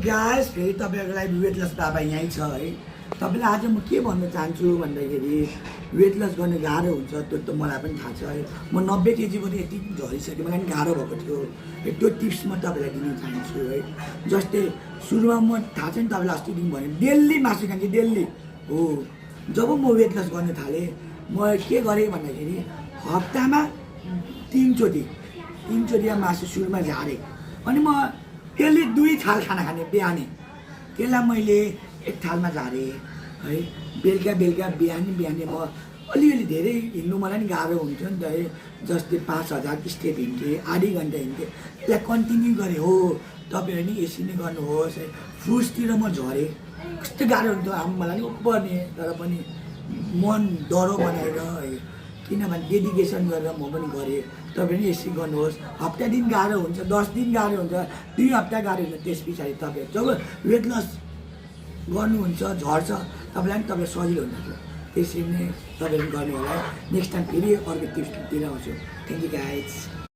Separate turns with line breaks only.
Guys फेरि तपाईँहरूलाई weight loss बाबा यहीँ छ है। तपाईँलाई आज म के भन्न चाहन्छु भन्दाखेरि वेट लस गर्न गाह्रो हुन्छ त्यो त मलाई पनि थाहा छ है। म 90 केजीबाट यति झरिसकेँ, मलाई पनि गाह्रो भएको थियो। त्यो टिप्स म तपाईँलाई दिन चाहन्छु है। जस्तै सुरुमा म थाहा छ नि तपाईँलाई अस्ति दिन भने डेली मासु खान्थेँ, डेली हो। जब म वेट लस गर्न थालेँ म के गरेँ भन्दाखेरि हप्तामा 3 चोटि मासु सुरुमा झारेँ। अनि म त्यसले 2 थाल खाना खाने बिहानै, त्यसलाई मैले 1 थालमा झारेँ है। बेलुका बिहानै म अलिअलि धेरै हिँड्नु मलाई नि गाह्रो हुन्थ्यो नि त है। जस्तै 5000 स्टेप हिँड्थेँ, आधी घन्टा हिँड्थेँ। त्यसलाई कन्टिन्यू गरेँ हो। तपाईँहरू नि यसरी नै गर्नुहोस् है। फुसतिर म झरेँ, कस्तो गाह्रो हुन्थ्यो मलाई नि पर्ने, तर पनि मन डह्रो बनाएर है, किनभने डेडिकेसन गरेर म पनि गरेँ। तपाईँ पनि यसरी गर्नुहोस्। हप्ता दिन गाह्रो हुन्छ, 10 दिन गाह्रो हुन्छ, 2 हप्ता गाह्रो हुन्छ। त्यस पछाडि तपाईँ जब वेट लस गर्नुहुन्छ झर्छ तपाईँलाई सजिलो हुन्छ। त्यसरी नै तपाईँहरू गर्नु होला। नेक्स्ट टाइम फेरि अर्को टिप्स लिएर आउँछु। Thank you guys.